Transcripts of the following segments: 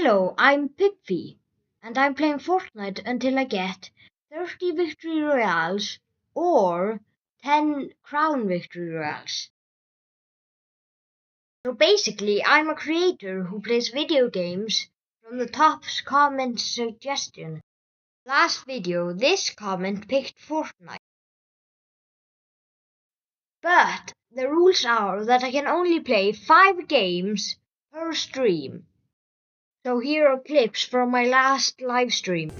Hello, I'm Pipfi, and I'm playing Fortnite until I get 30 victory royales or 10 crown victory royales. So basically, I'm a creator who plays video games from the top comment suggestion. Last video, this comment picked Fortnite. But the rules are that I can only play 5 games per stream. So here are clips from my last live stream.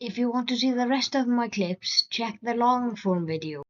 If you want to see the rest of my clips, check the long form video.